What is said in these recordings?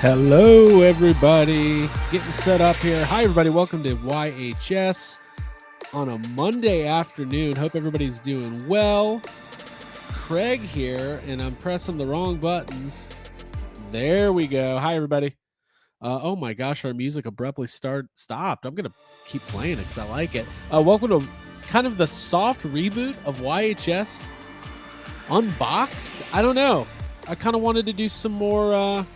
Hello, everybody. Getting set up here. Hi, everybody. Welcome to YHS on a Monday afternoon. Hope everybody's doing well. Craig here, and I'm pressing the wrong buttons. There we go. Hi, everybody. Oh my gosh, our music abruptly stopped. I'm going to keep playing it because I like it. Welcome to kind of the soft reboot of YHS Unboxed. I don't know. I kind of wanted to do some more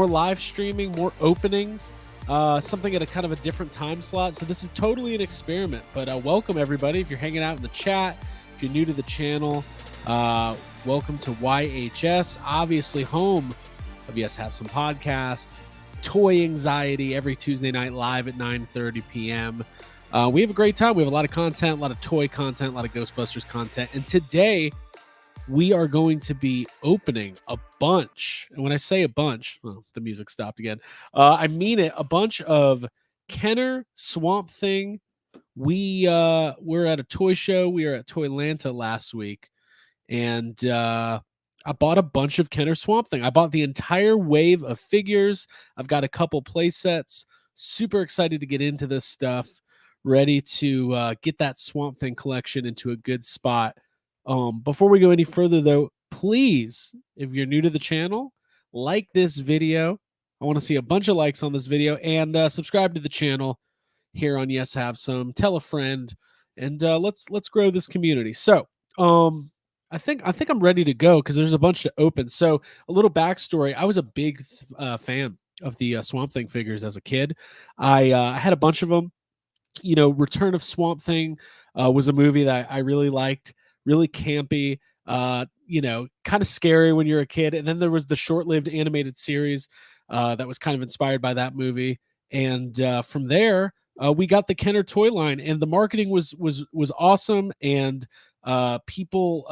live streaming, more opening, something at a kind of a different time slot. So this is totally an experiment, but welcome everybody. If you're hanging out in the chat, if you're new to the channel, welcome to YHS, obviously home of Yes Have Some Podcast, Toy Anxiety every Tuesday night live at 9:30 p.m. We have a great time. We have a lot of content, a lot of toy content, a lot of Ghostbusters content. And today we are going to be opening a bunch. And when I say a bunch, well, the music stopped again. I mean it, a bunch of Kenner Swamp Thing. We're at a toy show. We were at Toylanta last week. And I bought a bunch of Kenner Swamp Thing. I bought the entire wave of figures. I've got a couple play sets. Super excited to get into this stuff. Ready to get that Swamp Thing collection into a good spot. Before we go any further, though, please, if you're new to the channel, like this video. I want to see a bunch of likes on this video, and subscribe to the channel here on Yes Have Some. Tell a friend, and let's grow this community. So, I think I'm ready to go because there's a bunch to open. So, a little backstory: I was a big fan of the Swamp Thing figures as a kid. I had a bunch of them. You know, Return of Swamp Thing was a movie that I really liked. Really campy, kind of scary when you're a kid. And then there was the short-lived animated series that was kind of inspired by that movie. And from there, we got the Kenner toy line, and the marketing was awesome. And people,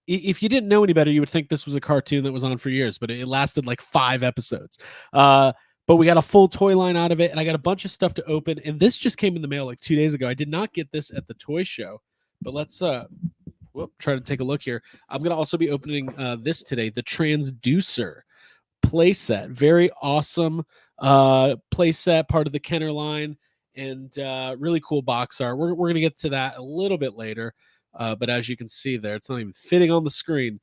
if you didn't know any better, you would think this was a cartoon that was on for years, but it lasted like 5 episodes. But we got a full toy line out of it, and I got a bunch of stuff to open. And this just came in the mail like 2 days ago. I did not get this at the toy show. But let's try to take a look here. I'm going to also be opening this today, the Transducer playset. Very awesome playset, part of the Kenner line, and really cool box art. We're going to get to that a little bit later. But as you can see there, it's not even fitting on the screen.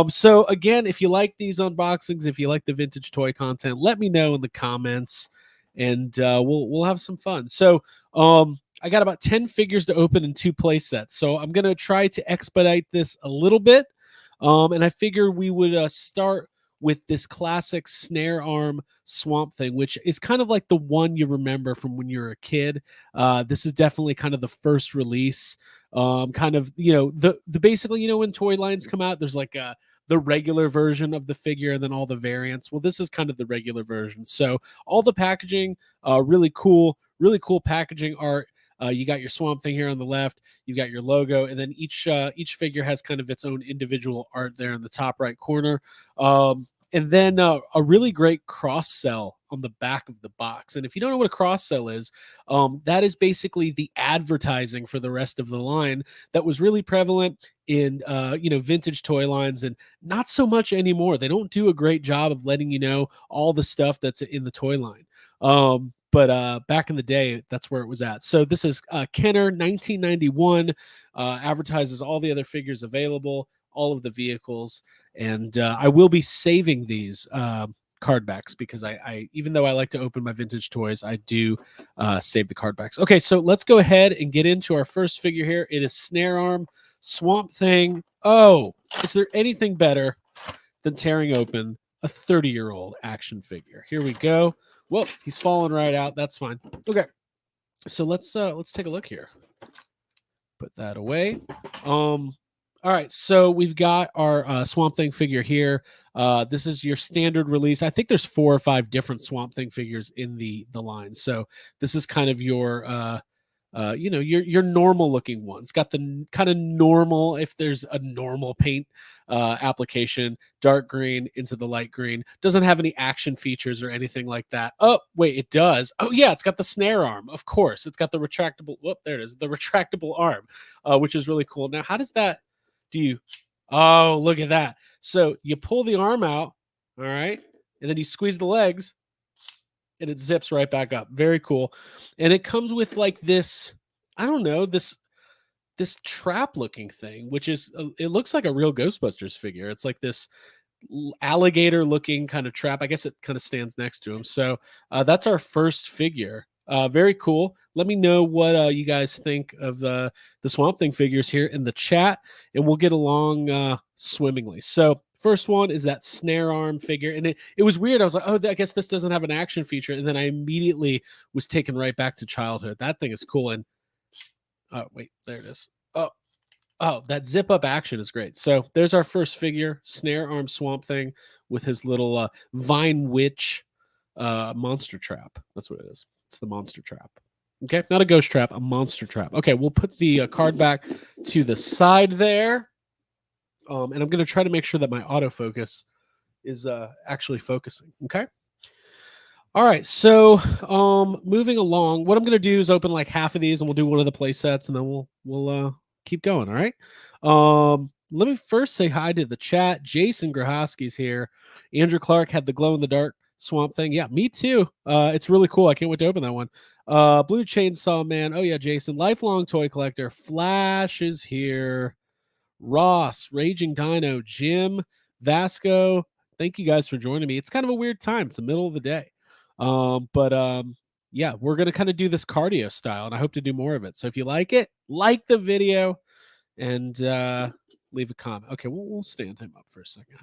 So again, if you like these unboxings, if you like the vintage toy content, let me know in the comments, and we'll have some fun. So I got about 10 figures to open in 2 play sets. So I'm going to try to expedite this a little bit. And I figure we would start with this classic snare arm Swamp Thing, which is kind of like the one you remember from when you were a kid. This is definitely kind of the first release. Kind of, the basically, when toy lines come out, there's like the regular version of the figure and then all the variants. Well, this is kind of the regular version. So all the packaging, really cool packaging art. You got your Swamp Thing here on the left. You've got your logo, and then each figure has kind of its own individual art there in the top right corner. And then a really great cross sell on the back of the box. And if you don't know what a cross sell is, that is basically the advertising for the rest of the line that was really prevalent in vintage toy lines, and not so much anymore. They don't do a great job of letting you know all the stuff that's in the toy line. But back in the day, that's where it was at. So this is Kenner 1991, advertises all the other figures available, all of the vehicles. And I will be saving these card backs because I even though I like to open my vintage toys, I do save the card backs. Okay, so let's go ahead and get into our first figure here. It is Snare Arm Swamp Thing. Oh, is there anything better than tearing open a 30-year-old action figure? Here we go. Whoa, he's falling right out. That's fine. Okay, so let's take a look here. Put that away. All right, so we've got our Swamp Thing figure here. This is your standard release. I think there's 4 or 5 different Swamp Thing figures in the line. So this is kind of your your normal looking one. It's got the kind of normal, if there's a normal paint application, dark green into the light green. Doesn't have any action features or anything like that. Oh, wait, it does. Oh, yeah, it's got the snare arm. Of course, it's got the retractable. Whoop, there it is. The retractable arm, which is really cool. Now, how does that do you? Oh, look at that. So you pull the arm out. All right. and then you squeeze the legs and it zips right back up. Very cool. And it comes with like this, I don't know, this trap looking thing, which is it looks like a real Ghostbusters figure. It's like this alligator looking kind of trap. I guess it kind of stands next to him. So that's our first figure. Very cool. Let me know what you guys think of the Swamp Thing figures here in the chat, and we'll get along swimmingly. So first one is that snare arm figure, and it was weird. I was like, oh, I guess this doesn't have an action feature, and then I immediately was taken right back to childhood. That thing is cool. And oh wait, there it is. Oh, that zip up action is great. So there's our first figure, snare arm Swamp Thing with his little vine witch monster trap. That's what it is. It's the monster trap. Okay, not a ghost trap, a monster trap. Okay, we'll put the card back to the side there. And I'm going to try to make sure that my autofocus is actually focusing. Okay. All right, so moving along, what I'm going to do is open like half of these, and we'll do one of the play sets, and then we'll keep going. All right. Let me first say hi to the chat. Jason Grahoski's here. Andrew Clark had the glow in the dark Swamp Thing. Yeah, me too. It's really cool. I can't wait to open that one. Blue Chainsaw Man. Oh yeah, Jason. Lifelong toy collector. Flash is here. Ross, Raging Dino, Jim, Vasco. Thank you guys for joining me. It's kind of a weird time. It's the middle of the day. But yeah, we're going to kind of do this cardio style, and I hope to do more of it. So if you like it, like the video and leave a comment. Okay, we'll stand him up for a second.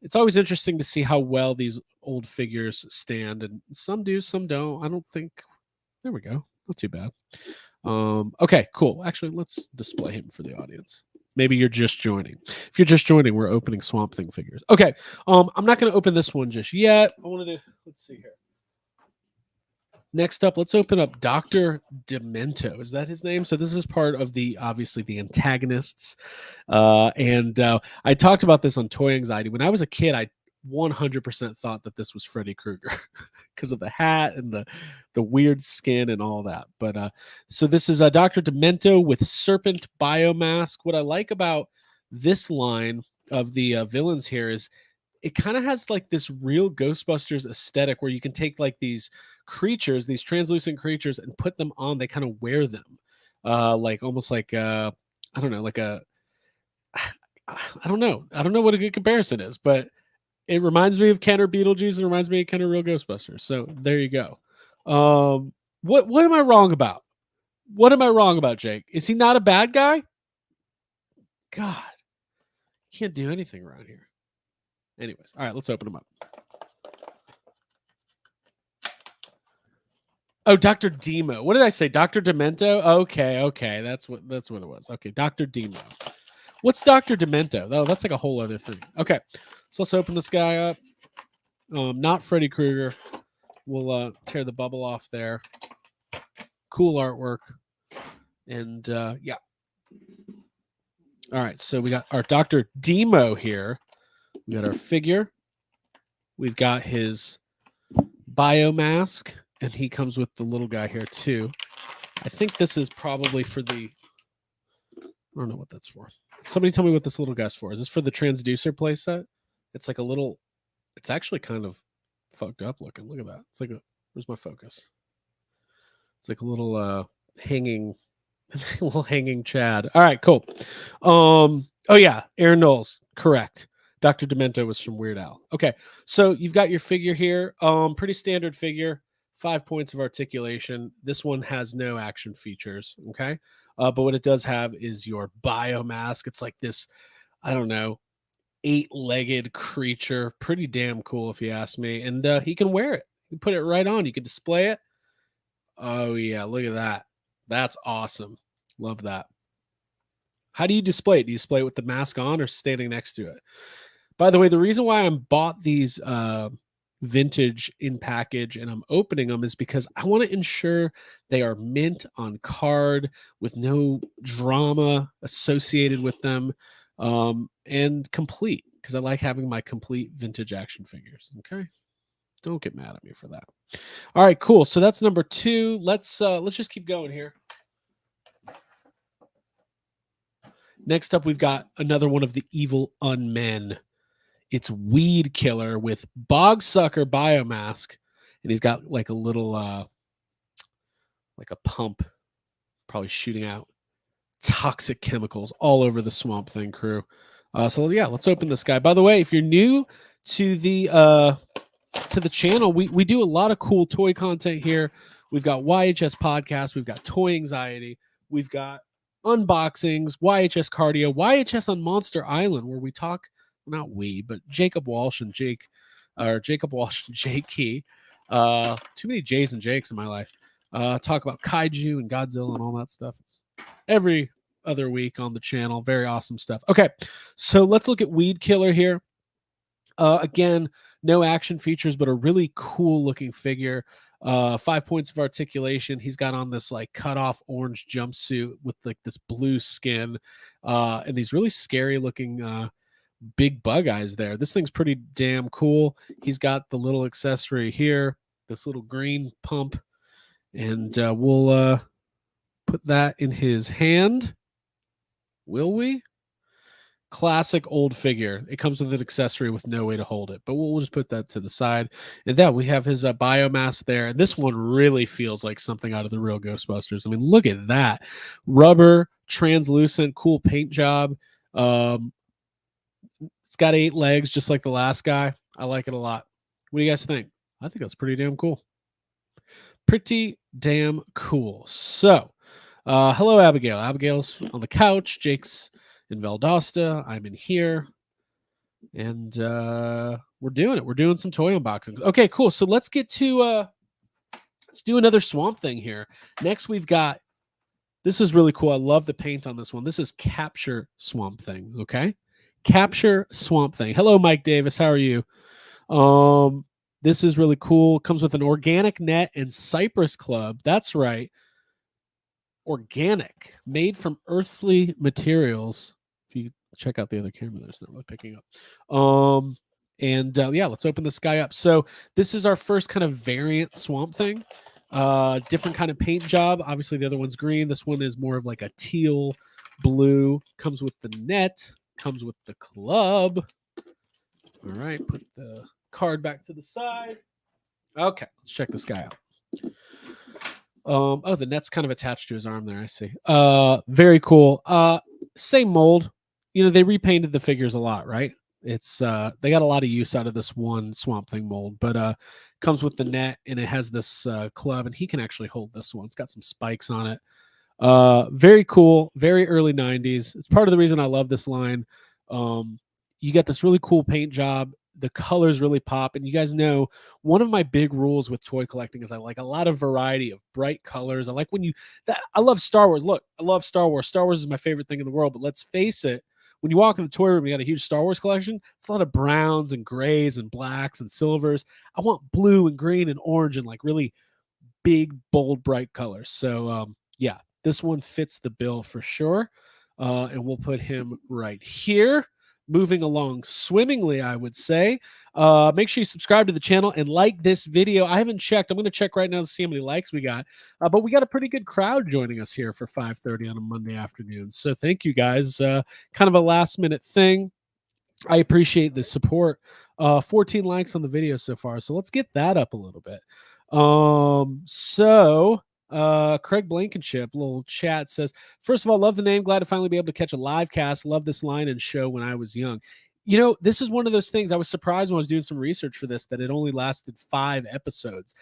It's always interesting to see how well these old figures stand, and some do, some don't. I don't think. There we go. Not too bad. Okay, cool. Actually, let's display him for the audience. Maybe you're just joining. If you're just joining, we're opening Swamp Thing figures. Okay, I'm not going to open this one just yet. I wanted to, let's see here. Next up, let's open up Dr. Demento. Is that his name? So this is part of obviously the antagonists. And I talked about this on Toy Anxiety. When I was a kid, I 100% thought that this was Freddy Krueger because of the hat and the weird skin and all that. But so this is Dr. Demento with Serpent Biomask. What I like about this line of the villains here is it kind of has like this real Ghostbusters aesthetic where you can take like these creatures, these translucent creatures, and put them on. They kind of wear them like almost like I don't know, like a I don't know what a good comparison is, but it reminds me of Kenner Beetlejuice. It reminds me of Kenner Real Ghostbusters. So there you go. What am I wrong about? What am I wrong about, Jake? Is he not a bad guy? God, can't do anything around here. Anyways, all right, let's open them up. Oh, Dr. Demo. What did I say? Dr. Demento? Okay. That's what it was. Okay, Dr. Demo. What's Dr. Demento? Oh, that's like a whole other thing. Okay, so let's open this guy up. Not Freddy Krueger. We'll tear the bubble off there. Cool artwork. And yeah. All right, so we got our Dr. Demo here. We got our figure. We've got his biomask, and he comes with the little guy here too. I think this is probably for the, I don't know what that's for. Somebody tell me what this little guy's for. Is this for the transducer playset? It's like a little, it's actually kind of fucked up looking. Look at that. It's like where's my focus? It's like a little hanging Chad. All right, cool. Oh yeah, Aaron Knowles, correct. Dr. Demento was from Weird Al. Okay, so you've got your figure here. Pretty standard figure. 5 points of articulation. This one has no action features. Okay, but what it does have is your biomask. It's like this, I don't know, 8-legged creature. Pretty damn cool, if you ask me. And he can wear it. You can put it right on. You can display it. Oh yeah, look at that. That's awesome. Love that. How do you display it? Do you display it with the mask on or standing next to it? By the way, the reason why I bought these vintage in package and I'm opening them is because I want to ensure they are mint on card with no drama associated with them, and complete, because I like having my complete vintage action figures. Okay, don't get mad at me for that. All right, cool. So that's number 2. Let's just keep going here. Next up, we've got another one of the Evil Unmen. It's Weed Killer with Bog Sucker Biomask, and he's got like a little like a pump, probably shooting out toxic chemicals all over the Swamp Thing crew. So yeah, let's open this guy. By the way, if you're new to the channel, we do a lot of cool toy content here. We've got YHS podcast, we've got Toy Anxiety, we've got unboxings, YHS cardio, YHS on Monster Island, where we talk, not we, but Jacob Walsh and Jake Key. Too many J's and Jakes in my life. Talk about kaiju and Godzilla and all that stuff. It's every other week on the channel. Very awesome stuff. Okay, so let's look at Weed Killer here. Again, no action features, but a really cool looking figure. 5 points of articulation. He's got on this like cut off orange jumpsuit with like this blue skin, and these really scary looking big bug eyes there. This thing's pretty damn cool. He's got the little accessory here, this little green pump, and we'll put that in his hand. Will we? Classic old figure. It comes with an accessory with no way to hold it, but we'll just put that to the side. And then we have his biomass there. And this one really feels like something out of the real Ghostbusters. I mean, look at that. Rubber, translucent, cool paint job. It's got 8 legs, just like the last guy. I like it a lot. What do you guys think? I think that's pretty damn cool. Pretty damn cool. So, hello, Abigail. Abigail's on the couch. Jake's in Valdosta. I'm in here. And we're doing it. We're doing some toy unboxings. Okay, cool. So let's get to let's do another Swamp Thing here. Next, we've got, this is really cool. I love the paint on this one. This is Capture Swamp Thing. Okay. Capture Swamp Thing. Hello, Mike Davis. How are you? This is really cool. Comes with an organic net and Cypress Club. That's right. Organic, made from earthly materials. If you check out the other camera, there's not really picking up. Yeah, let's open this guy up. So this is our first kind of variant Swamp Thing. Different kind of paint job. Obviously, the other one's green. This one is more of like a teal blue. Comes with the net. Comes with the club. All right, put the card back to the side. Okay, let's check this guy out. Oh, the net's kind of attached to his arm there. I see. Very cool. Same mold. You know, they repainted the figures a lot, right? It's they got a lot of use out of this one Swamp Thing mold, but comes with the net and it has this club, and he can actually hold this one. It's got some spikes on it. Very cool. Very early 90s. It's part of the reason I love this line. You get this really cool paint job. The colors really pop. And you guys know, one of my big rules with toy collecting is I like a lot of variety of bright colors. I like when I love Star Wars. Look, I love Star Wars. Star Wars is my favorite thing in the world. But let's face it, when you walk in the toy room, you got a huge Star Wars collection. It's a lot of browns and grays and blacks and silvers. I want blue and green and orange and like really big, bold, bright colors. So yeah, this one fits the bill for sure. And we'll put him right here. Moving along swimmingly, I would say. Make sure you subscribe to the channel and like this video. I haven't checked. I'm going to check right now to see how many likes we got. But we got a pretty good crowd joining us here for 5:30 on a Monday afternoon. So thank you guys. Kind of a last minute thing. I appreciate the support. 14 likes on the video so far. So let's get that up a little bit. Craig Blankenship, little chat says, first of all, love the name. Glad to finally be able to catch a live cast. Love this line and show when I was young. You know, this is one of those things. I was surprised when I was doing some research for this that it only lasted 5 episodes.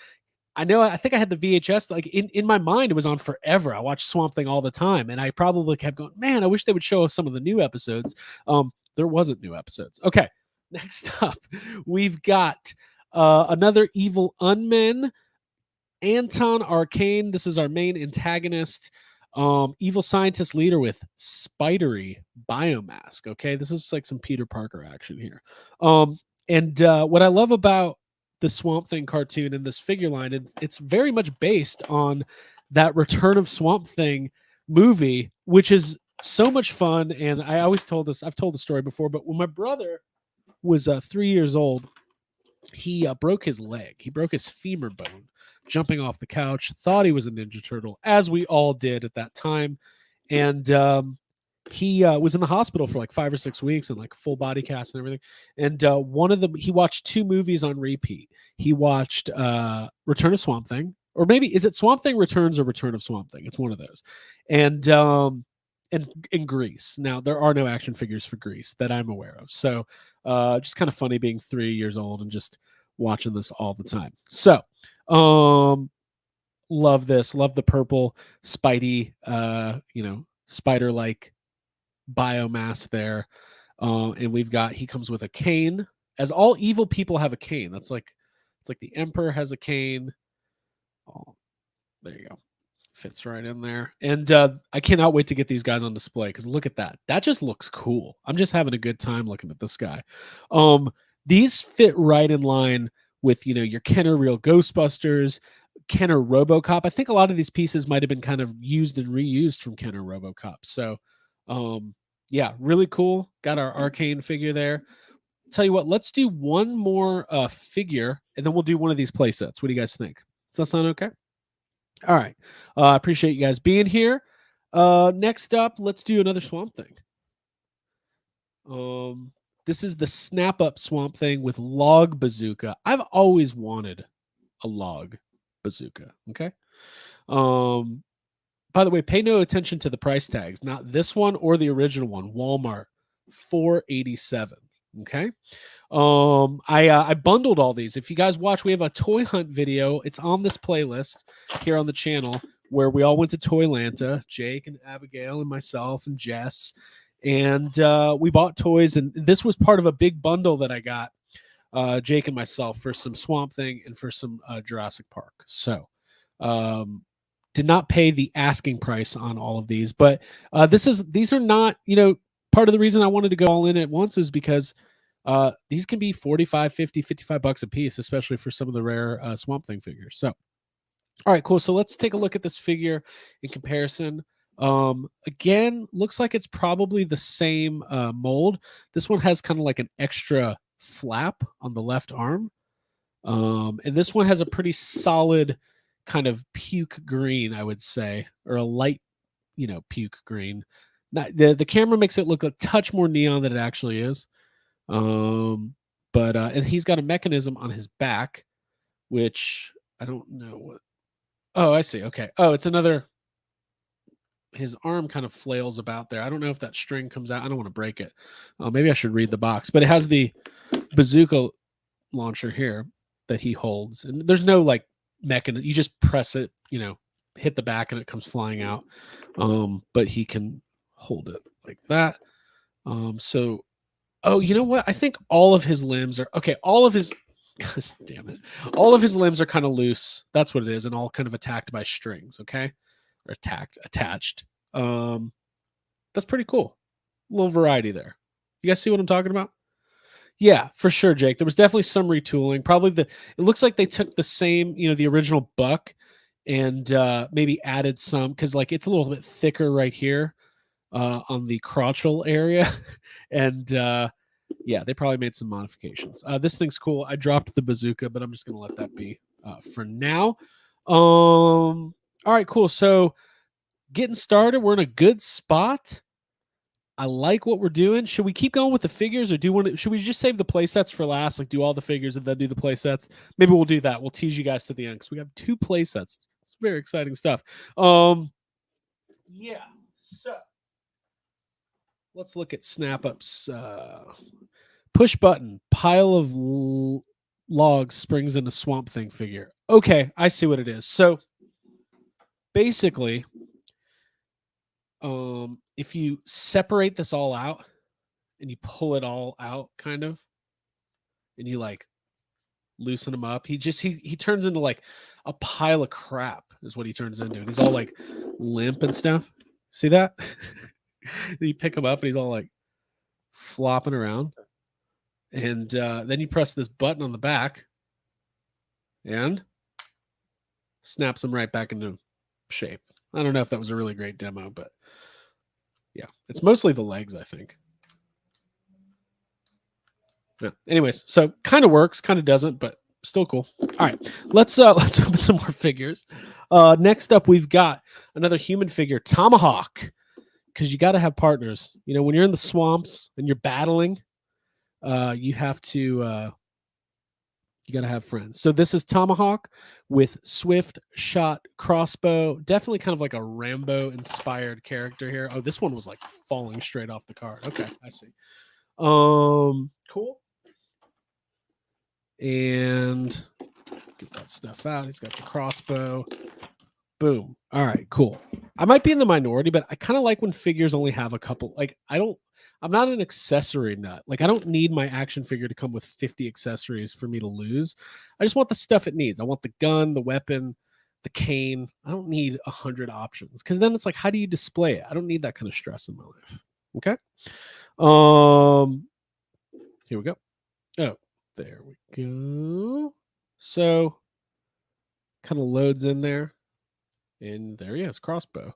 I think I had the VHS, like in my mind, it was on forever. I watched Swamp Thing all the time, and I probably kept going, man, I wish they would show us some of the new episodes. There wasn't new episodes. Okay, next up, we've got another Evil Unmen. Anton Arcane, this is our main antagonist. Evil scientist leader with spidery biomask. Okay, this is like some Peter Parker action here. What I love about the Swamp Thing cartoon and this figure line, it's very much based on that Return of Swamp Thing movie, which is so much fun. And I always told this, I've told the story before, but when my brother was 3 years old, he broke his leg. He broke his femur bone jumping off the couch, thought he was a Ninja Turtle, as we all did at that time. And he was in the hospital for like 5 or 6 weeks and like full body cast and everything. And one of them, he watched 2 movies on repeat. He watched Return of Swamp Thing, or maybe is it Swamp Thing Returns or Return of Swamp Thing? It's one of those. And in Grease. Now there are no action figures for Grease that I'm aware of. So just kind of funny being 3 years old and just watching this all the time. So love this. Love the purple Spidey, spider like biomass there. And we've got, he comes with a cane, as all evil people have a cane. That's like, it's like the Emperor has a cane. Oh, there you go. Fits right in there. And I cannot wait to get these guys on display because look at that. That just looks cool. I'm just having a good time looking at this guy. These fit right in line with, your Kenner Real Ghostbusters, Kenner RoboCop. I think a lot of these pieces might have been kind of used and reused from Kenner RoboCop. So, yeah, really cool. Got our Arcane figure there. Tell you what, let's do one more figure, and then we'll do one of these play sets. What do you guys think? Does that sound okay? All right. I appreciate you guys being here. Next up, let's do another Swamp Thing. This is the Snap Up Swamp Thing with Log Bazooka. I've always wanted a Log Bazooka. Okay. By the way, pay no attention to the price tags. Not this one or the original one. Walmart, $487. Okay. I bundled all these. If you guys watch, we have a toy hunt video. It's on this playlist here on the channel where we all went to Toylanta, Jake and Abigail and myself and Jess, and we bought toys. And this was part of a big bundle that I got, Jake and myself, for some Swamp Thing and for some Jurassic Park. So, did not pay the asking price on all of these, but these are not, part of the reason I wanted to go all in at once was because these can be 45, 50, 55 bucks a piece, especially for some of the rare Swamp Thing figures. So, all right, cool. So let's take a look at this figure in comparison. Again, looks like it's probably the same mold. This one has kind of like an extra flap on the left arm. And this one has a pretty solid kind of puke green, I would say, or a light, puke green. The camera makes it look a touch more neon than it actually is. But and he's got a mechanism on his back, which I don't know what. Oh, I see. Okay. Oh, it's another. His arm kind of flails about there. I don't know if that string comes out. I don't want to break it. Maybe I should read the box, but it has the bazooka launcher here that he holds, and there's no like mechanism. You just press it, hit the back, and it comes flying out. But he can hold it like that. So, oh, you know what? I think all of his limbs are okay. All of his, God damn it, all of his limbs are kind of loose. That's what it is, and all kind of attacked by strings. Okay, or attached. That's pretty cool. A little variety there. You guys see what I'm talking about? Yeah, for sure, Jake. There was definitely some retooling. Probably it looks like they took the same, the original Buck, and maybe added some because like it's a little bit thicker right here on the crotchal area, and yeah, they probably made some modifications. This thing's cool. I dropped the bazooka, but I'm just gonna let that be for now. All right, cool. So getting started, we're in a good spot. I like what we're doing. Should we keep going with the figures, or should we just save the play sets for last? Like do all the figures and then do the play sets? Maybe we'll do that. We'll tease you guys to the end because we have 2 play sets. It's very exciting stuff. Yeah. So let's look at Snap Up's push button, pile of logs springs in a Swamp Thing figure. Okay, I see what it is. So basically, if you separate this all out and you pull it all out kind of, and you like loosen him up, he turns into like a pile of crap is what he turns into. And he's all like limp and stuff. See that? You pick him up and he's all like flopping around. And then you press this button on the back and snaps him right back into shape. I don't know if that was a really great demo, but yeah, it's mostly the legs, I think. Yeah. Anyways, so kind of works, kind of doesn't, but still cool. All right, let's open some more figures. Next up, we've got another human figure, Tomahawk. because you got to have partners. You know, when you're in the swamps and you're battling, you have to. You got to have friends. So this is Tomahawk with swift shot crossbow. Definitely kind of like a Rambo inspired character here. Oh, this one was like falling straight off the card. Okay, I see. Cool. And get that stuff out. He's got the crossbow. Boom. All right, cool. I might be in the minority, but I kind of like when figures only have a couple. Like, I'm not an accessory nut. Like, I don't need my action figure to come with 50 accessories for me to lose. I just want the stuff it needs. I want the gun, the weapon, the cane. I don't need 100 options because then it's like, how do you display it? I don't need that kind of stress in my life. Okay. Here we go. Oh, there we go. So, kind of loads in there. And there he is, crossbow.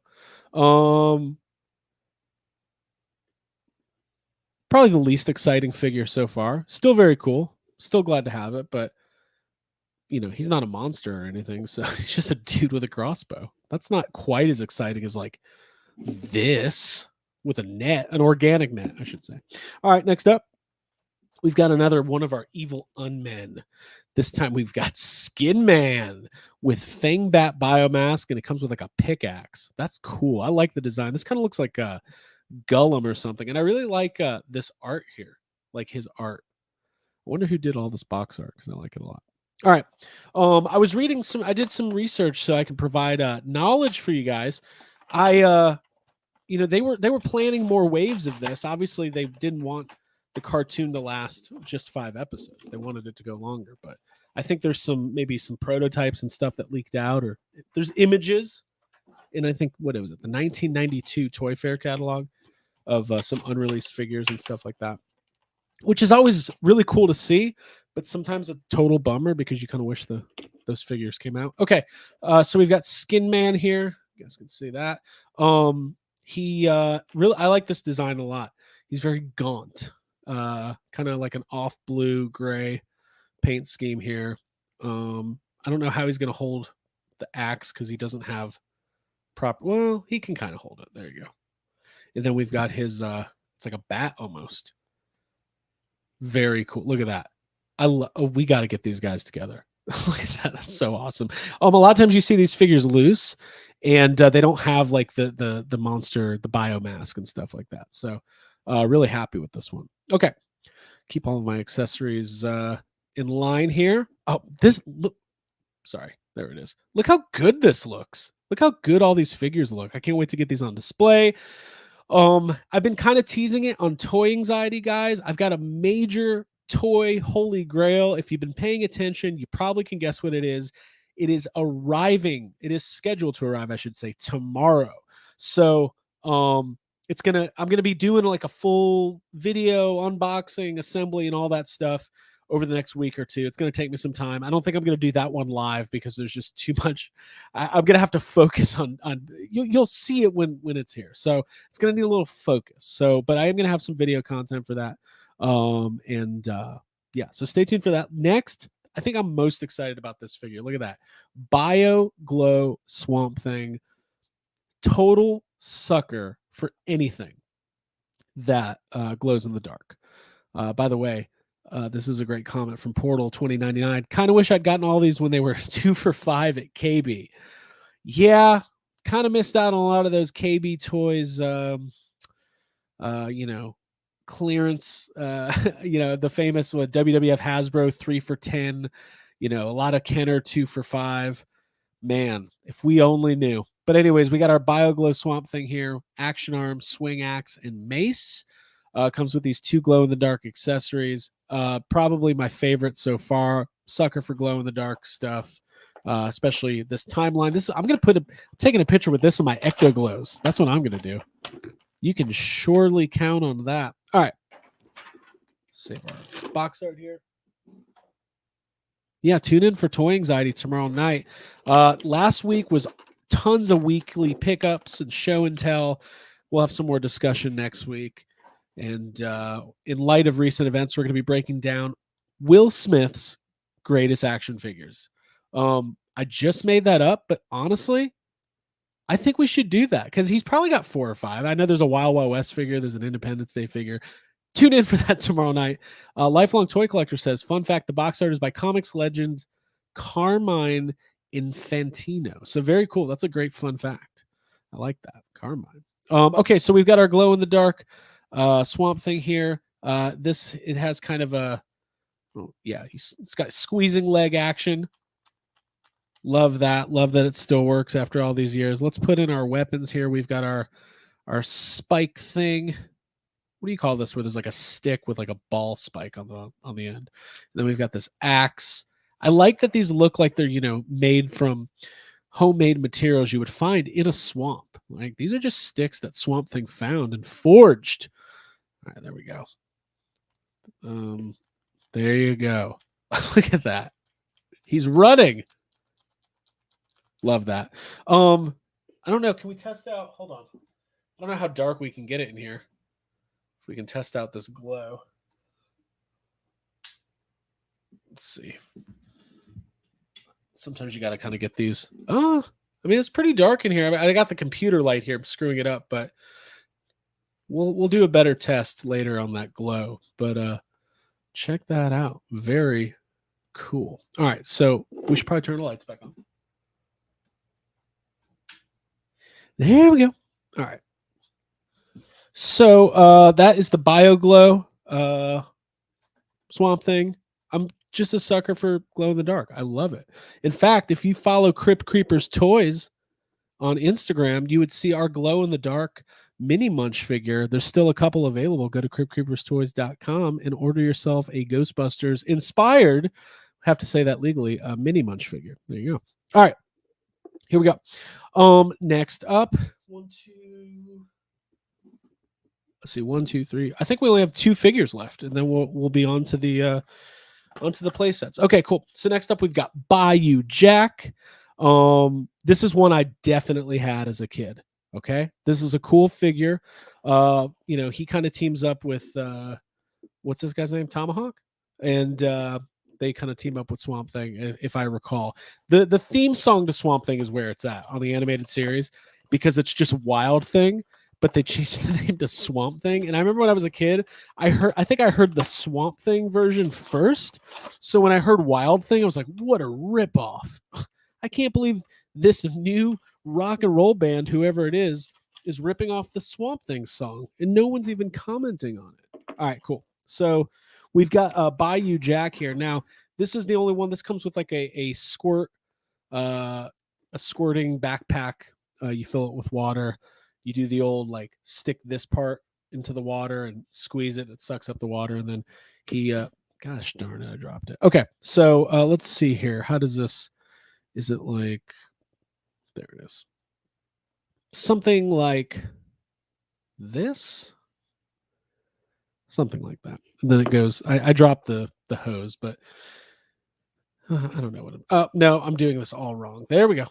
Probably the least exciting figure so far. Still very cool. Still glad to have it, but you know, he's not a monster or anything, so he's just a dude with a crossbow. That's not quite as exciting as like this with a net, an organic net, I should say. All right, next up, we've got another one of our evil unmen. This time we've got Skin Man with Fang Bat Biomask, and it comes with like a pickaxe. That's cool. I like the design. This kind of looks like Gollum or something. And I really like this art here, like his art. I wonder who did all this box art because I like it a lot. All right. I did some research so I can provide knowledge for you guys. They were planning more waves of this. Obviously, they didn't want the cartoon to last just 5 episodes. They wanted it to go longer, but I think there's maybe some prototypes and stuff that leaked out, or there's images. And I think, what was it? The 1992 Toy Fair catalog of some unreleased figures and stuff like that, which is always really cool to see, but sometimes a total bummer because you kind of wish those figures came out. Okay. So we've got Skin Man here. You guys can see that. I like this design a lot. He's very gaunt, kind of like an off blue gray paint scheme here. I don't know how he's going to hold the axe because he doesn't have proper. Well, he can kind of hold it. There you go. And then we've got his. It's like a bat almost. Very cool. Look at that. We got to get these guys together. Look at that. That's so awesome. A lot of times you see these figures loose, and they don't have like the monster, the biomask and stuff like that. So, really happy with this one. Okay, keep all of my accessories in line here. Oh, sorry, there it is. Look how good this looks. Look how good all these figures look. I can't wait to get these on display. I've been kind of teasing it on Toy Anxiety, guys. I've got a major toy holy grail. If you've been paying attention, you probably can guess what it is. It is arriving. It is scheduled to arrive, I should say, tomorrow. So, I'm gonna be doing like a full video unboxing, assembly, and all that stuff over the next week or two. It's going to take me some time. I don't think I'm going to do that one live because there's just too much. I'm going to have to focus on you'll see it when it's here. So it's going to need a little focus. So, but I am going to have some video content for that. Yeah, so stay tuned for that. Next, I think I'm most excited about this figure. Look at that. Bio Glow Swamp Thing. Total sucker for anything that glows in the dark. By the way, this is a great comment from Portal 2099. Kind of wish I'd gotten all these when they were 2 for $5 at KB. Yeah, kind of missed out on a lot of those KB toys. Clearance. The famous WWF Hasbro 3 for 10. A lot of Kenner 2 for $5. Man, if we only knew. But anyways, we got our BioGlow Swamp Thing here. Action arm, swing axe, and mace. Comes with these 2 glow-in-the-dark accessories. Probably my favorite so far. Sucker for glow-in-the-dark stuff, especially this timeline. I'm taking a picture with this in my Ecto Glows. That's what I'm going to do. You can surely count on that. All right. Save our box art here. Yeah, tune in for Toy Anxiety tomorrow night. Last week was tons of weekly pickups and show and tell. We'll have some more discussion next week. And in light of recent events, we're going to be breaking down Will Smith's greatest action figures. I just made that up, but honestly, I think we should do that because he's probably got 4 or 5. I know there's a Wild Wild West figure. There's an Independence Day figure. Tune in for that tomorrow night. Lifelong Toy Collector says, fun fact, the box art is by comics legend Carmine Infantino. So very cool. That's a great fun fact. I like that. Carmine. Okay, so we've got our glow in the dark Swamp Thing here. It has kind of a, it's got squeezing leg action. Love that. Love that it still works after all these years. Let's put in our weapons here. We've got our spike thing. What do you call this? Where there's like a stick with like a ball spike on the end. And then we've got this axe. I like that these look like they're made from homemade materials you would find in a swamp. Like these are just sticks that Swamp Thing found and forged. All right, there we go. There you go. Look at that. He's running. Love that. I don't know. Can we test out? Hold on. I don't know how dark we can get it in here. If we can test out this glow. Let's see. Sometimes you got to kind of get these. I mean, it's pretty dark in here. I got the computer light here. I'm screwing it up, but we'll do a better test later on that glow. But check that out. Very cool. All right, so we should probably turn the lights back on. There we go. All right. So that is the BioGlow Swamp Thing. I'm just a sucker for glow in the dark. I love it. In fact, if you follow Crypt Creepers Toys on Instagram, you would see our glow in the dark mini munch figure. There's still a couple available. Go to cryptcreeperstoys.com and order yourself a Ghostbusters inspired, have to say that legally, mini munch figure. There you go. All right. Here we go. Next up, 1, 2. Let's see, 1, 2, 3. I think we only have 2 figures left, and then we'll be on to the play sets. Okay, cool. So next up, we've got Bayou Jack. This is one I definitely had as a kid. Okay, this is a cool figure. He kind of teams up with what's this guy's name? Tomahawk, and they kind of team up with Swamp Thing, if I recall. The theme song to Swamp Thing is where it's at on the animated series because it's just Wild Thing, but they changed the name to Swamp Thing. And I remember when I was a kid, I think I heard the Swamp Thing version first. So when I heard Wild Thing, I was like, what a ripoff. I can't believe this new rock and roll band, whoever it is ripping off the Swamp Thing song, and no one's even commenting on it. All right, cool. So we've got Bayou Jack here. Now, this is the only one. This comes with like a squirt, a squirting backpack. You fill it with water. You do the old like stick this part into the water and squeeze it. It sucks up the water, and then he. Gosh darn it! I dropped it. Okay, so let's see here. How does this? Is it like? There it is. Something like this. Something like that. And then it goes. I dropped the hose, but I don't know what. No, I'm doing this all wrong. There we go.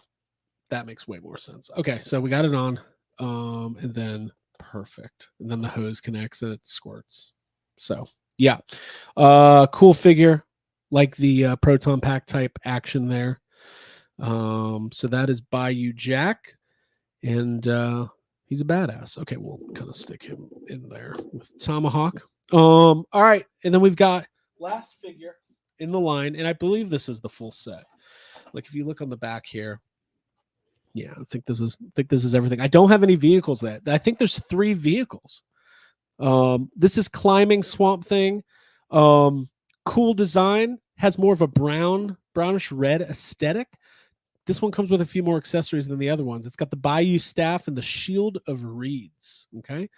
That makes way more sense. Okay, so we got it on, and then perfect. And then the hose connects and it squirts. So yeah, cool figure, like the proton pack type action there. So that is Bayou Jack, and he's a badass. Okay, we'll kind of stick him in there with Tomahawk. All right, and then we've got last figure in the line, and I believe this is the full set. Like if you look on the back here, yeah, I think this is everything. I don't have any vehicles that I think there's 3 vehicles. This is Climbing Swamp Thing. Cool design, has more of a brownish red aesthetic. This one comes with a few more accessories than the other ones. It's got the Bayou staff and the Shield of Reeds. Okay.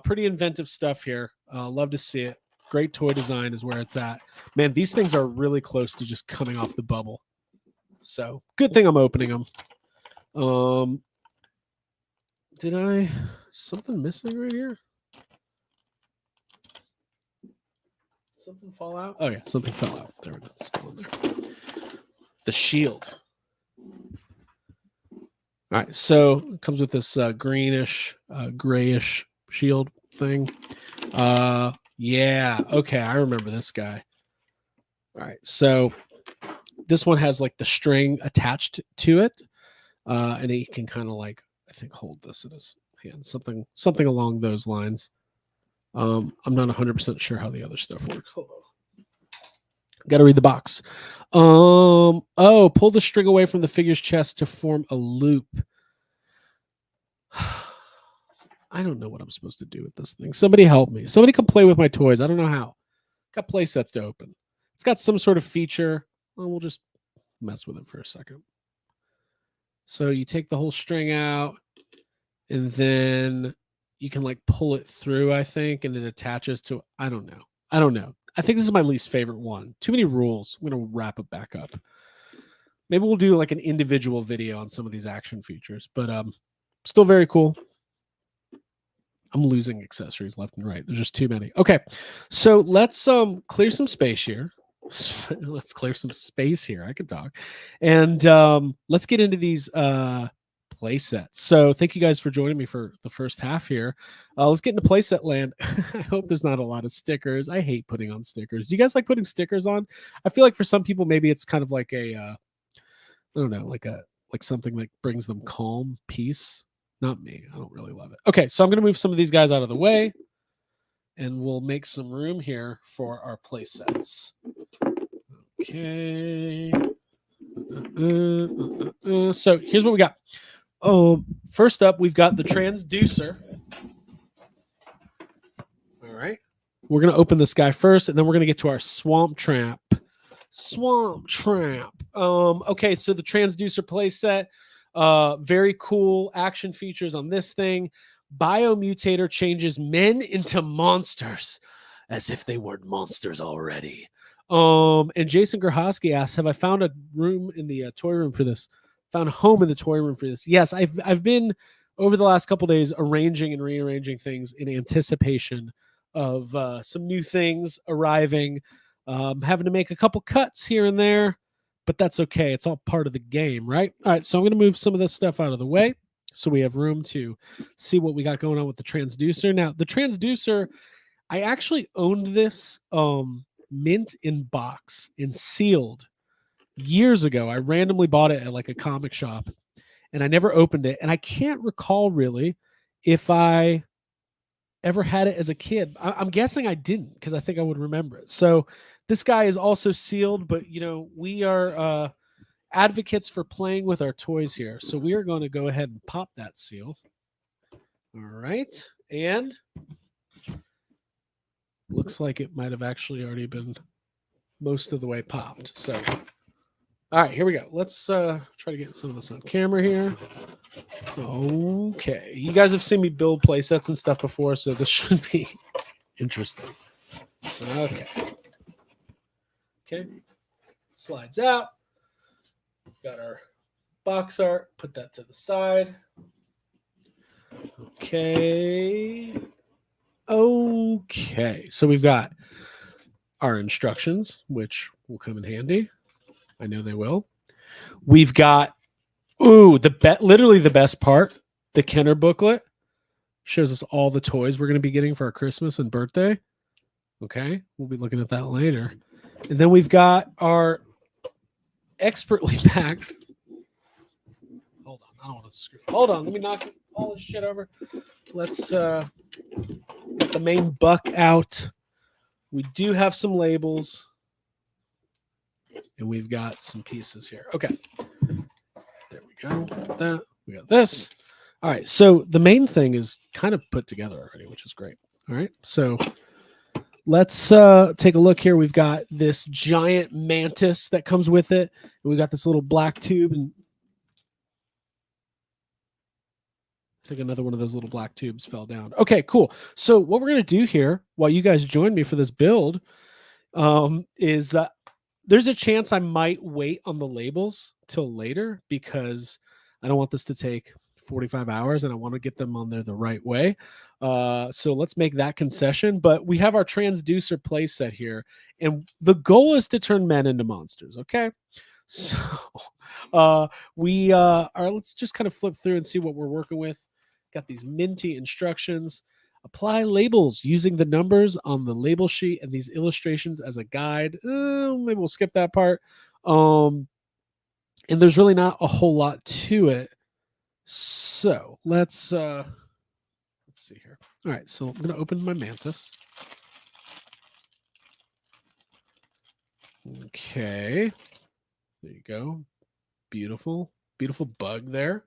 Pretty inventive stuff here. Love to see it. Great toy design is where it's at. Man, these things are really close to just coming off the bubble. So good thing I'm opening them. Something missing right here? Something fall out? Oh yeah, something fell out. There it is. It's still in there. The shield. All right, so it comes with this greenish, grayish shield thing. Yeah, okay, I remember this guy. All right, so this one has like the string attached to it, and he can kind of like think, hold this in his hand. Something along those lines. I'm not 100% sure how the other stuff works. Hold on. Got to read the box. Pull the string away from the figure's chest to form a loop. I don't know what I'm supposed to do with this thing. Somebody help me. Somebody come play with my toys. I don't know how. Got Playsets to open. It's got some sort of feature. Well, we'll just mess with it for a second. So you take the whole string out, and then you can like pull it through, I think, and it attaches to, I don't know. I think this is my least favorite one. Too many rules. I'm going to wrap it back up. Maybe we'll do like an individual video on some of these action features, but still very cool. I'm losing accessories left and right. There's just too many. Okay, so let's clear some space here. Let's clear some space here. I can talk. And let's get into these playsets. So thank you guys for joining me for the first half here. Let's get into playset land. I hope there's not a lot of stickers. I hate putting on stickers. Do you guys like putting stickers on? I feel like for some people, maybe it's kind of like a, I don't know, like something that brings them calm, peace. Not me. I don't really love it. Okay, so I'm going to move some of these guys out of the way, and we'll make some room here for our play sets. Okay. So here's what we got. First up, we've got the transducer. All right. We're going to open this guy first, and then we're going to get to our swamp tramp. Okay, so the transducer playset. Very cool action features on this thing. Biomutator changes men into monsters as if they weren't monsters already. And Jason Grahowski asks, have I found a room in the toy room for this? Found a home in the toy room for this? Yes, I've been over the last couple days arranging and rearranging things in anticipation of some new things arriving. Having to make a couple cuts here and there, but that's okay. It's all part of the game, right? All right, so I'm going to move some of this stuff out of the way so we have room to see what we got going on with the transducer. Now, the transducer, I actually owned this mint in box and sealed years ago. I randomly bought it at like a comic shop, and I never opened it. And I can't recall really if I ever had it as a kid. I'm guessing I didn't, because I think I would remember it. So this guy is also sealed, but we are advocates for playing with our toys here. So we are going to go ahead and pop that seal. All right. And looks like it might have actually already been most of the way popped. So, all right, here we go. Let's try to get some of this on camera here. Okay. You guys have seen me build play sets and stuff before, so this should be interesting. Okay. Okay. Slides out. Got our box art. Put that to the side. Okay. Okay. So we've got our instructions, which will come in handy. I know they will. We've got literally the best part, the Kenner booklet. Shows us all the toys we're going to be getting for our Christmas and birthday. Okay, we'll be looking at that later. And then we've got our expertly packed. Hold on, I don't want to screw. Hold on, let me knock all this shit over. Let's get the main buck out. We do have some labels. And we've got some pieces here. Okay. There we go. Got that. We got this. All right. So the main thing is kind of put together already, which is great. All right. So let's take a look here. We've got this giant mantis that comes with it. And we've got this little black tube. And I think another one of those little black tubes fell down. Okay, cool. So what we're going to do here while you guys join me for this build is there's a chance I might wait on the labels till later because I don't want this to take 45 hours and I want to get them on there the right way. So let's make that concession. But we have our transducer play set here, and the goal is to turn men into monsters. Okay. So we are, let's just kind of flip through and see what we're working with. Got these minty instructions. Apply labels using the numbers on the label sheet and these illustrations as a guide. Maybe we'll skip that part. And there's really not a whole lot to it. So let's see here. All right, so I'm going to open my mantis. Okay, there you go. Beautiful, beautiful bug there.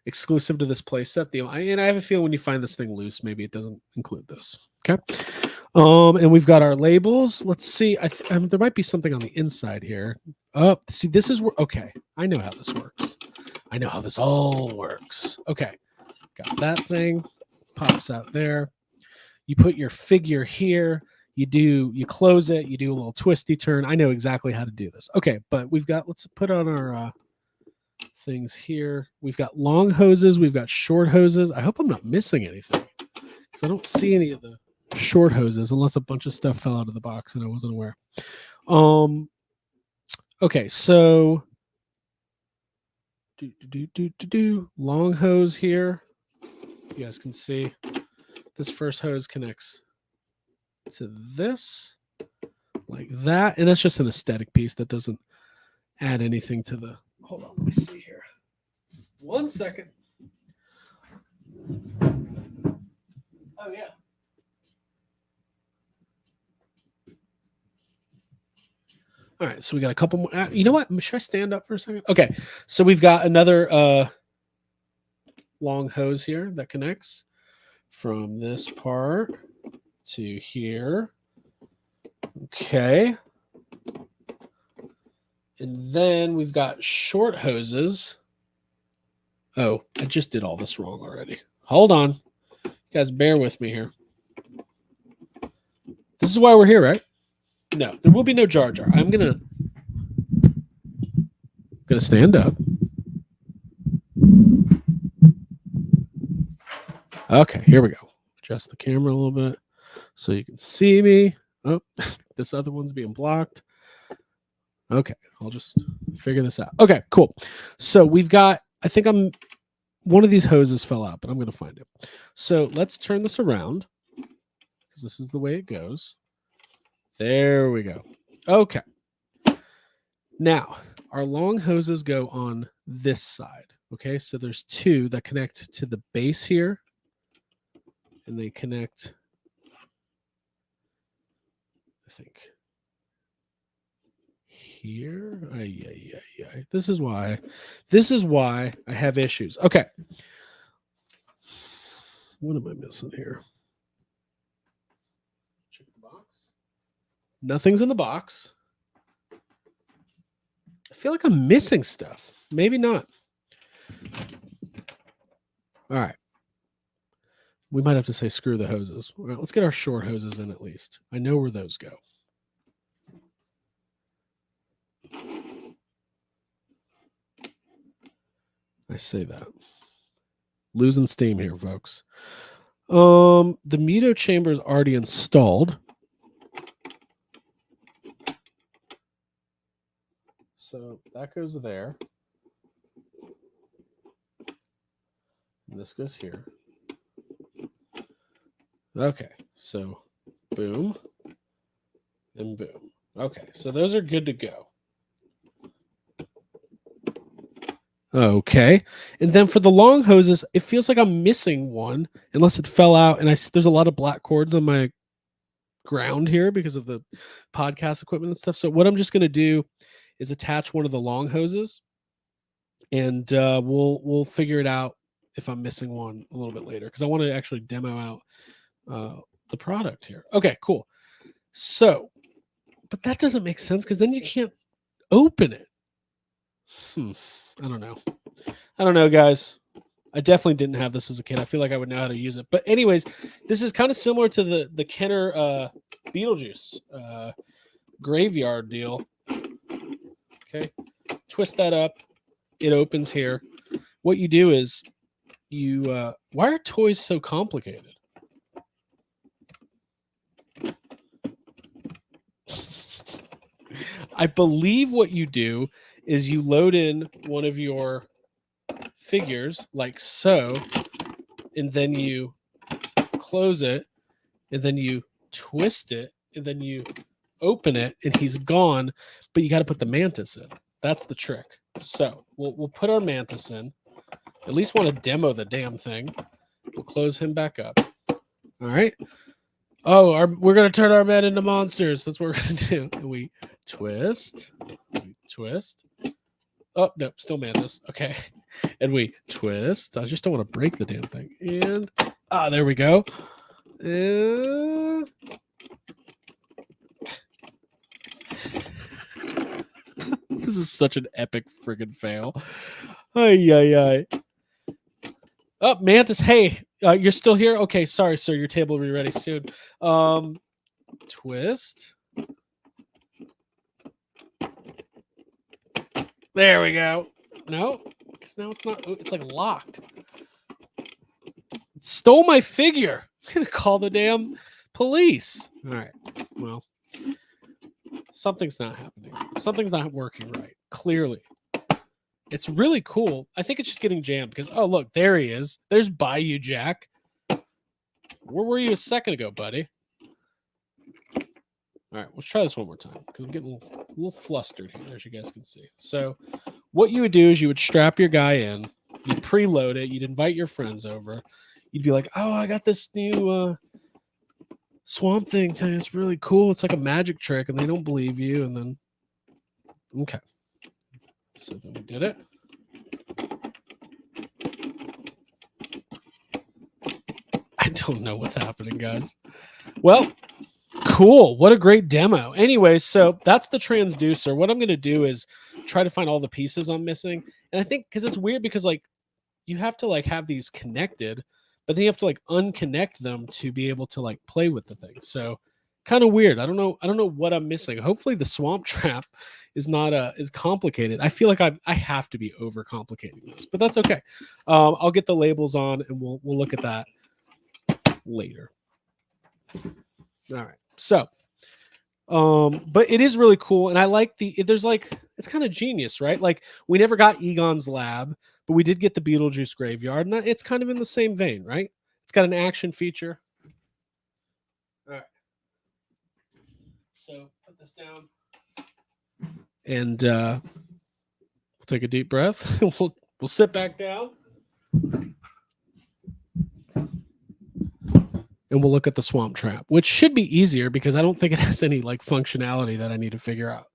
Exclusive to this playset. And I have a feeling when you find this thing loose, maybe it doesn't include this. Okay. And we've got our labels. Let's see. There might be something on the inside here. Oh, see, this is where. Okay, I know how this works. I know how this all works. Okay, got that thing. Pops out there. You put your figure here. You close it. You do a little twisty turn. I know exactly how to do this. Okay, but let's put on our things here. We've got long hoses. We've got short hoses. I hope I'm not missing anything because I don't see any of the short hoses unless a bunch of stuff fell out of the box and I wasn't aware. Okay, so long hose here. You guys can see this first hose connects to this like that, and that's just an aesthetic piece that doesn't add anything to the. Hold on, let me see here. 1 second. Oh yeah. All right, so we got a couple more. You know what? Should I stand up for a second? Okay, so we've got another long hose here that connects from this part to here. Okay. And then we've got short hoses. Oh, I just did all this wrong already. Hold on. You guys bear with me here. This is why we're here, right? No, there will be no Jar Jar. I'm gonna stand up. Okay, here we go. Adjust the camera a little bit so you can see me. Oh, this other one's being blocked. Okay, I'll just figure this out. Okay, cool. So we've got, one of these hoses fell out, but I'm going to find it. So let's turn this around because this is the way it goes. There we go. Okay. Now, our long hoses go on this side. Okay, so there's two that connect to the base here, and they connect, I think, here. This is why I have issues. Okay. What am I missing here? Check the box. Nothing's in the box. I feel like I'm missing stuff. Maybe not. All right. We might have to say screw the hoses. All right, let's get our short hoses in at least. I know where those go. I say that. Losing steam here, folks. The Mito chamber is already installed. So that goes there. And this goes here. Okay, so boom and boom. Okay, so those are good to go. Okay, and then for the long hoses, it feels like I'm missing one unless it fell out. And there's a lot of black cords on my ground here because of the podcast equipment and stuff. So what I'm just going to do is attach one of the long hoses, and we'll figure it out if I'm missing one a little bit later because I want to actually demo out the product here. Okay, cool. So, but that doesn't make sense because then you can't open it. I don't know, guys. I definitely didn't have this as a kid. I feel like I would know how to use it. But anyways, this is kind of similar to the Kenner Beetlejuice graveyard deal. Okay, twist that up. It opens here. What you do is you. Why are toys so complicated? I believe what you do is you load in one of your figures like so, and then you close it, and then you twist it, and then you open it, and he's gone. But you got to put the mantis in. That's the trick. So we'll put our mantis in. at least want to demo the damn thing. We'll close him back up. All right. Oh, we're going to turn our men into monsters. That's what we're going to do. And we twist. We twist. Oh, no, still mantis. Okay. And we twist. I just don't want to break the damn thing. And, there we go. This is such an epic friggin' fail. Ay. Oh, Mantis, hey, you're still here? Okay, sorry, sir. Your table will be ready soon. Twist. There we go. No, because now it's not. It's like locked. It stole my figure. I'm gonna call the damn police. All right. Well, something's not happening. Something's not working right. Clearly. It's really cool. I think it's just getting jammed because, oh, look, there he is. There's Bayou Jack. Where were you a second ago, buddy? All right, let's try this one more time because I'm getting a little flustered here, as you guys can see. So what you would do is you would strap your guy in. You'd preload it. You'd invite your friends over. You'd be like, oh, I got this new Swamp Thing. It's really cool. It's like a magic trick, and they don't believe you. And then, okay. So then we did it. I don't know what's happening, guys. Well, cool. What a great demo. Anyway, so that's the transducer. What I'm going to do is try to find all the pieces I'm missing. And I think because it's weird because like you have to like have these connected, but then you have to like unconnect them to be able to like play with the thing. So kind of weird. I don't know what I'm missing. Hopefully the swamp trap is not is complicated. I feel like I have to be overcomplicating this, but that's okay. I'll get the labels on and we'll look at that later. All right. So but it is really cool, and I like there's like it's kind of genius, right? Like we never got Egon's lab, but we did get the Beetlejuice graveyard, and it's kind of in the same vein, right? It's got an action feature. All right. So put this down. And we'll take a deep breath. we'll sit back down. And we'll look at the swamp trap, which should be easier because I don't think it has any like functionality that I need to figure out.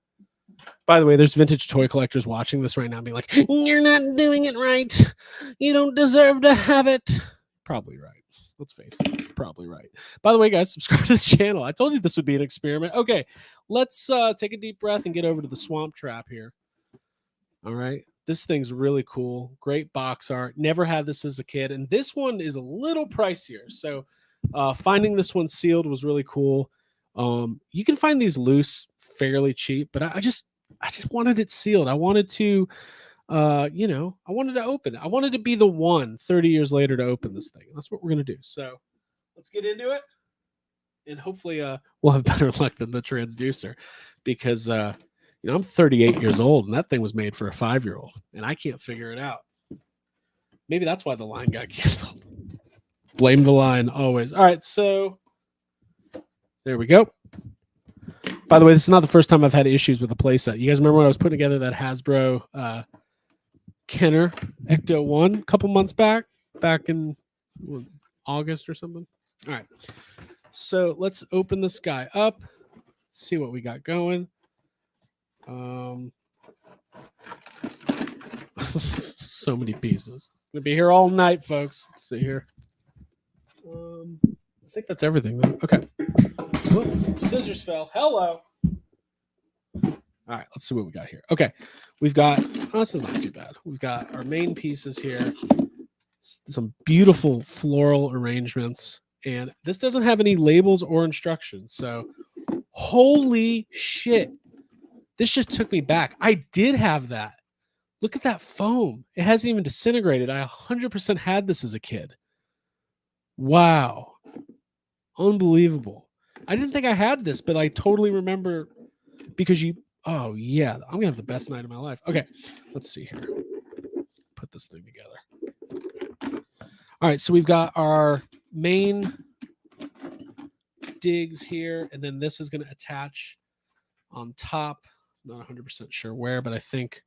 By the way, there's vintage toy collectors watching this right now being like, you're not doing it right. You don't deserve to have it. Probably right. Let's face it. You're probably right. By the way, guys, subscribe to the channel. I told you this would be an experiment. Okay, let's take a deep breath and get over to the swamp trap here. All right. This thing's really cool. Great box art. Never had this as a kid. And this one is a little pricier. So finding this one sealed was really cool. You can find these loose fairly cheap, but I just wanted it sealed. I wanted to, I wanted to open it. I wanted to be the one 30 years later to open this thing. That's what we're going to do. So let's get into it. And hopefully we'll have better luck than the transducer because, I'm 38 years old and that thing was made for a 5-year-old and I can't figure it out. Maybe that's why the line got canceled. Blame the line always. All right, so there we go. By the way, this is not the first time I've had issues with a playset. You guys remember when I was putting together that Hasbro Kenner Ecto 1 a couple months back in August or something? All right, so let's open this guy up, see what we got going. So many pieces. Gonna be here all night, folks. Let's see here. I think that's everything though. Okay. Whoop, scissors fell. Hello. All right, let's see what we got here. Okay, we've got, this is not too bad. We've got our main pieces here, some beautiful floral arrangements, and this doesn't have any labels or instructions. So, holy shit. This just took me back. I did have that. Look at that foam. It hasn't even disintegrated. I 100% had this as a kid. Wow. Unbelievable. I didn't think I had this, but I totally remember because oh yeah, I'm gonna have the best night of my life. Okay, let's see here. Put this thing together. All right, so we've got our main digs here, and then this is gonna attach on top. Not 100% sure where, but I think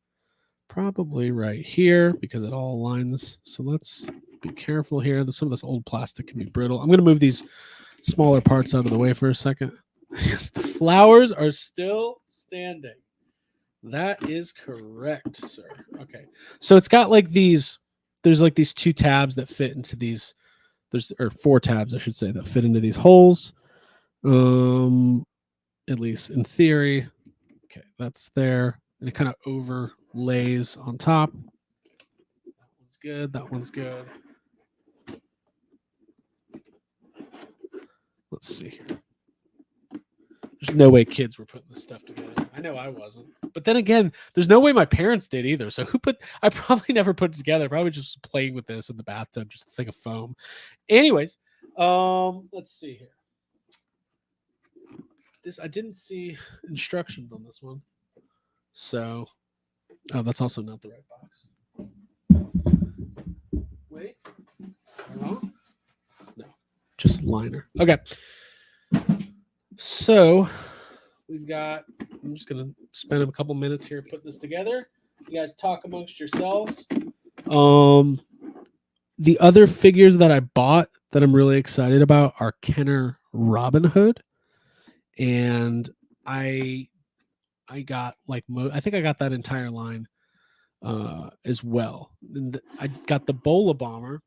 probably right here because it all aligns. So let's be careful here. Some of this old plastic can be brittle. I'm going to move these smaller parts out of the way for a second. Yes, the flowers are still standing. That is correct, sir. Okay. So it's got like these, there's like these two tabs that fit into these, or four tabs, I should say, that fit into these holes. At least in theory. Okay, that's there. And it kind of overlays on top. That one's good. That one's good. Let's see here. There's no way kids were putting this stuff together. I know I wasn't. But then again, there's no way my parents did either. So I probably never put it together. Probably just playing with this in the bathtub, just a thing of foam. Anyways, let's see here. I didn't see instructions on this one. So, oh, that's also not the right box. Wait. No, just liner. Okay. So we've got, I'm just going to spend a couple minutes here putting this together. You guys talk amongst yourselves. The other figures that I bought that I'm really excited about are Kenner Robin Hood. And I got like, I think I got that entire line as well. And I got the Bola Bomber.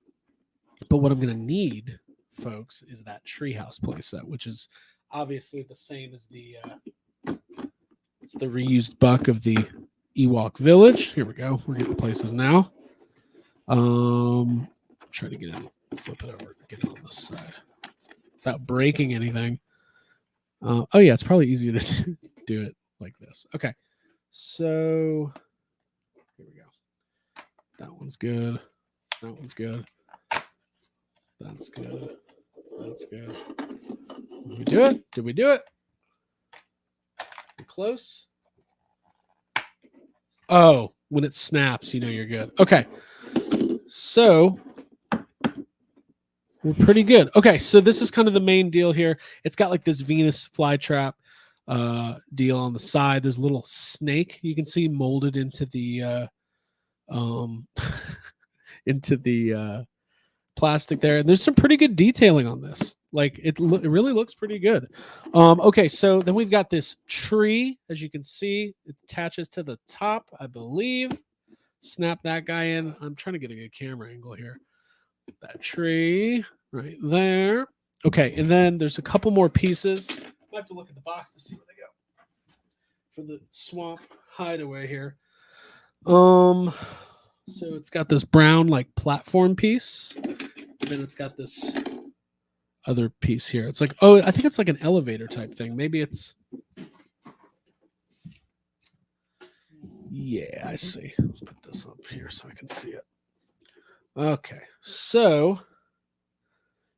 But what I'm going to need, folks, is that Treehouse playset, which is obviously the same as it's the reused buck of the Ewok Village. Here we go. We're getting places now. I'm trying to get it, flip it over, get it on this side without breaking anything. Oh yeah, it's probably easier to do it like this. Okay, so here we go. That one's good. That one's good. That's good. That's good. Did we do it? Did we do it? We're close. Oh, when it snaps, you know you're good. Okay. So we're pretty good. Okay, so this is kind of the main deal here. It's got like this Venus flytrap deal on the side. There's a little snake you can see molded into the into the plastic there. And there's some pretty good detailing on this. Like it really looks pretty good. Okay, so then we've got this tree. As you can see, it attaches to the top, I believe. Snap that guy in. I'm trying to get a good camera angle here. That tree right there. Okay, and then there's a couple more pieces. I have to look at the box to see where they go for the swamp hideaway here. So it's got this brown like platform piece. And then it's got this other piece here. It's like, oh, I think it's like an elevator type thing. Maybe it's, yeah, I see. Let's put this up here so I can see it. Okay, so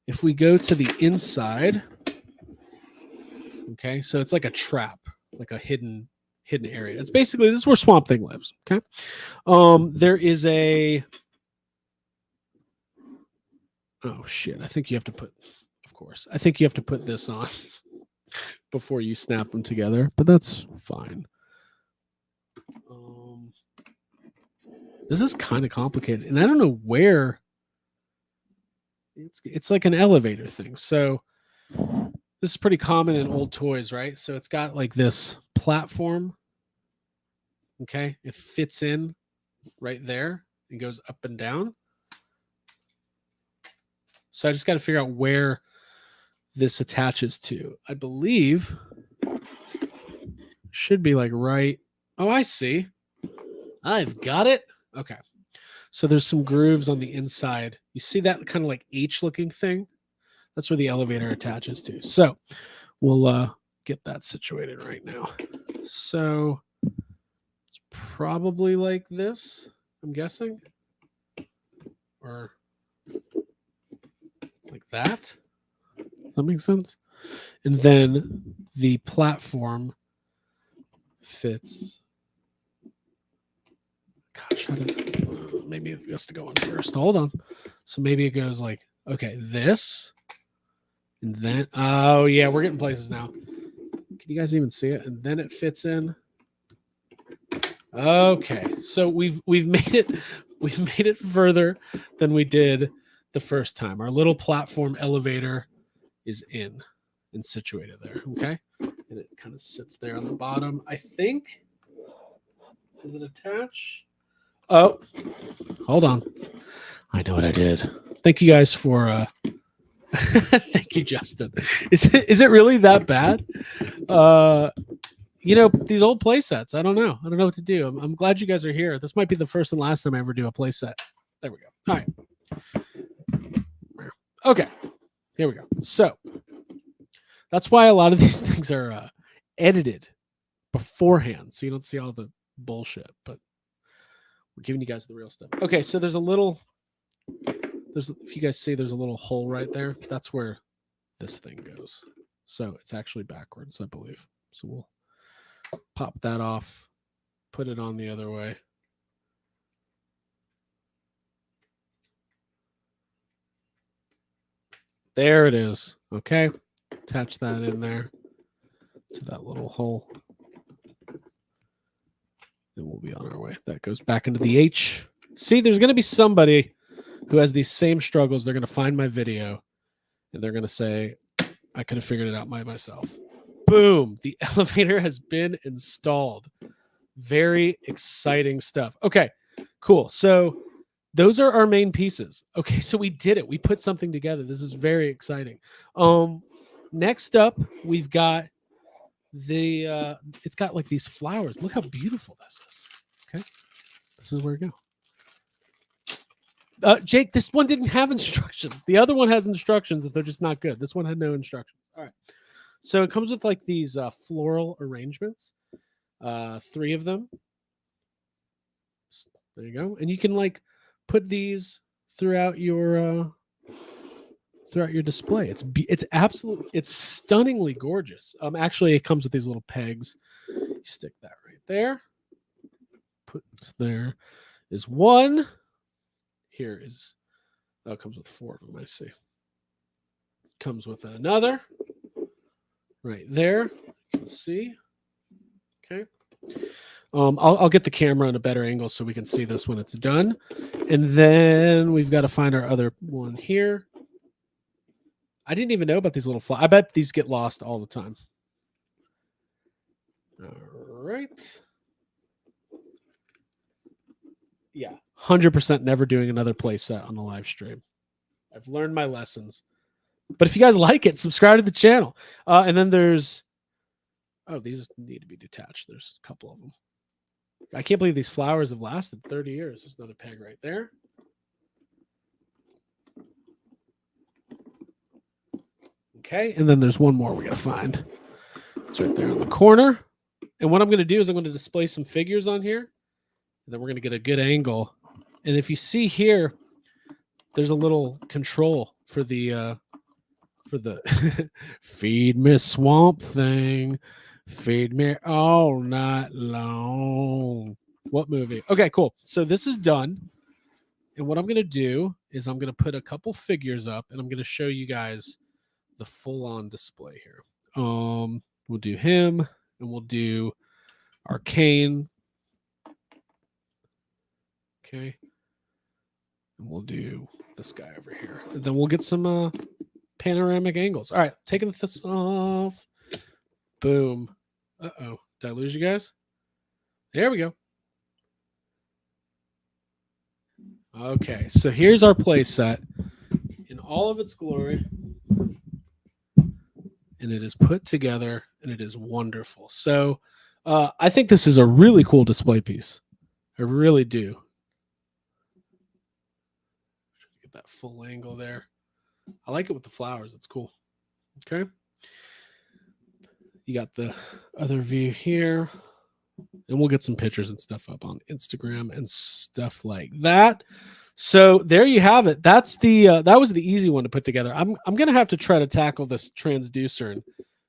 if we go to the inside, okay, so it's like a trap, like a hidden area. It's basically, this is where Swamp Thing lives. Okay, there is a, oh shit, I think you have to put, of course, I think you have to put this on before you snap them together, but that's fine. This is kind of complicated, and I don't know where. It's like an elevator thing. So this is pretty common in old toys, right? So it's got like this platform. Okay, it fits in right there and goes up and down. So I just got to figure out where this attaches to. I believe should be like right. Oh, I see. I've got it. Okay. So there's some grooves on the inside. You see that kind of like H looking thing? That's where the elevator attaches to. So we'll get that situated right now. So it's probably like this, I'm guessing. Or like that. Does that make sense? And then the platform fits. Gosh, maybe it has to go on first. Hold on. So maybe it goes like, okay, this, and then, oh yeah, we're getting places now. Can you guys even see it? And then it fits in Okay, so we've made it further than we did the first time. Our little platform elevator is in and situated there. Okay, and it kind of sits there on the bottom. I think. Does it attach? Oh, hold on. I know what I did. Thank you guys for. Thank you, Justin. Is it really that bad? These old play sets. I don't know. I don't know what to do. I'm glad you guys are here. This might be the first and last time I ever do a play set. There we go. All right. Okay. Here we go. So that's why a lot of these things are edited beforehand, so you don't see all the bullshit. But we're giving you guys the real stuff. Okay. So there's if you guys see, there's a little hole right there. That's where this thing goes. So it's actually backwards, I believe. So we'll pop that off, put it on the other way. There it is. Okay. Attach that in there to that little hole. And we'll be on our way. That goes back into the H. See, there's going to be somebody who has these same struggles. They're going to find my video and they're going to say, I could have figured it out by myself. Boom. The elevator has been installed. Very exciting stuff. Okay, cool. So those are our main pieces. Okay, so we did it. We put something together. This is very exciting. Next up, we've got it's got like these flowers. Look how beautiful this is. Okay, this is where we go. Jake, this one didn't have instructions. The other one has instructions, that they're just not good. This one had no instructions. All right. So it comes with like these floral arrangements. 3 of them. There you go. And you can like put these throughout your display. It's stunningly gorgeous. Actually, it comes with these little pegs. You stick that right there. There is one. Here is. Oh, it comes with 4 of them. I see. Comes with another. Right there. You can see. Okay. I'll get the camera in a better angle so we can see this when it's done. And then we've got to find our other one here. I didn't even know about these little I bet these get lost all the time. All right. Yeah, 100% never doing another play set on the live stream. I've learned my lessons. But if you guys like it, subscribe to the channel. And then there's... Oh, these need to be detached. There's a couple of them. I can't believe these flowers have lasted 30 years. There's another peg right there. Okay, and then there's one more we got to find. It's right there in the corner. And what I'm going to do is I'm going to display some figures on here. And then we're going to get a good angle. And if you see here, there's a little control for the feed me swamp thing. Feed me all night long. What movie? Okay, cool. So this is done. And what I'm going to do is I'm going to put a couple figures up and I'm going to show you guys the full-on display here. We'll do him and we'll do Arcane. Okay. And we'll do this guy over here. And then we'll get some panoramic angles. All right, taking this off. Boom. Uh-oh. Did I lose you guys? There we go. Okay, so here's our play set in all of its glory. And it is put together, and it is wonderful. So I think this is a really cool display piece. I really do. Get that full angle there. I like it with the flowers. It's cool. Okay. You got the other view here. And we'll get some pictures and stuff up on Instagram and stuff like that. So there you have it. That's that was the easy one to put together. I'm gonna have to try to tackle this transducer and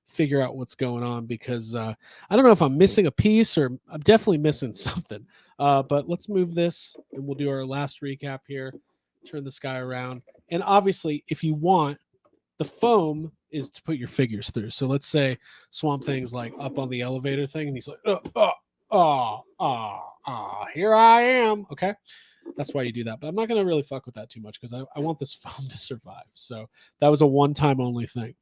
figure out what's going on, because I don't know if I'm missing a piece or I'm definitely missing something. But let's move this and we'll do our last recap here. Turn this guy around. And obviously, if you want, the foam is to put your figures through. So let's say Swamp Thing's like up on the elevator thing and he's like, here I am. Okay. That's why you do that. But I'm not going to really fuck with that too much because I want this phone to survive. So that was a one-time only thing.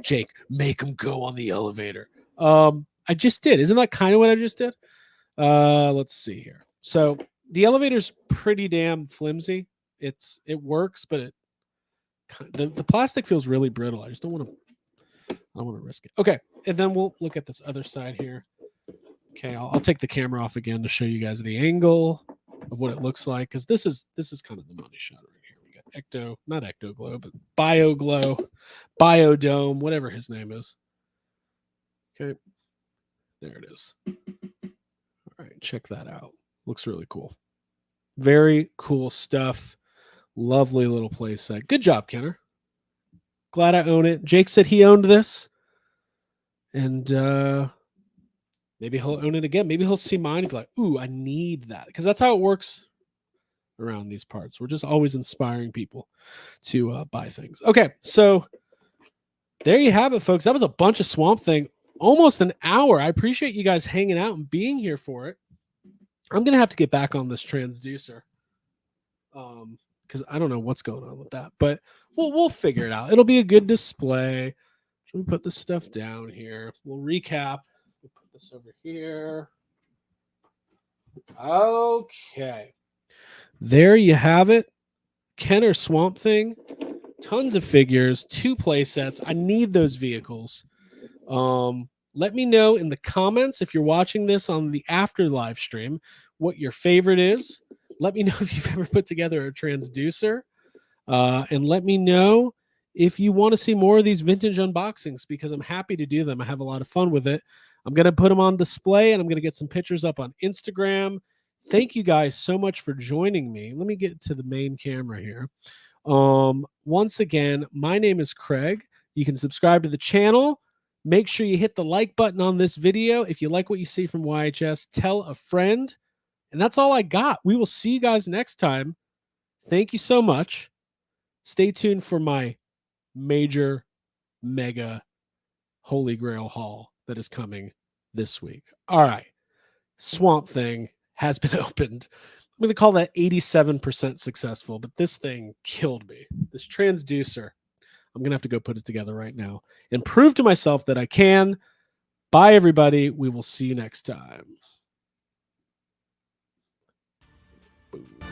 Jake, make him go on the elevator. I just did. Isn't that kind of what I just did? Let's see here. So the elevator's pretty damn flimsy. It works, but the plastic feels really brittle. I just don't want to. I don't want to risk it. Okay, and then we'll look at this other side here. Okay, I'll take the camera off again to show you guys the angle of what it looks like because this is kind of the money shot right here. We got not Ecto Glow, but Bio Glow, Biodome, whatever his name is. Okay, there it is. All right, check that out. Looks really cool. Very cool stuff. Lovely little playset. Good job, Kenner. Glad I own it. Jake said he owned this. And maybe he'll own it again. Maybe he'll see mine and be like, ooh, I need that. Because that's how it works around these parts. We're just always inspiring people to buy things. Okay, so there you have it, folks. That was a bunch of Swamp Thing. Almost an hour. I appreciate you guys hanging out and being here for it. I'm going to have to get back on this transducer. Because I don't know what's going on with that. But we'll figure it out. It'll be a good display. Should we put this stuff down here? We'll recap. We'll put this over here. Okay. There you have it. Kenner Swamp Thing. Tons of figures. 2 play sets. I need those vehicles. Let me know in the comments if you're watching this on the after live stream what your favorite is. Let me know if you've ever put together a transducer. And let me know if you want to see more of these vintage unboxings because I'm happy to do them. I have a lot of fun with it. I'm going to put them on display and I'm going to get some pictures up on Instagram. Thank you guys so much for joining me. Let me get to the main camera here. Once again, my name is Craig. You can subscribe to the channel. Make sure you hit the like button on this video. If you like what you see from YHS, tell a friend. And that's all I got. We will see you guys next time. Thank you so much. Stay tuned for my major, mega Holy Grail haul that is coming this week. All right. Swamp Thing has been opened. I'm going to call that 87% successful, but this thing killed me. This transducer. I'm going to have to go put it together right now and prove to myself that I can. Bye, everybody. We will see you next time. Boom.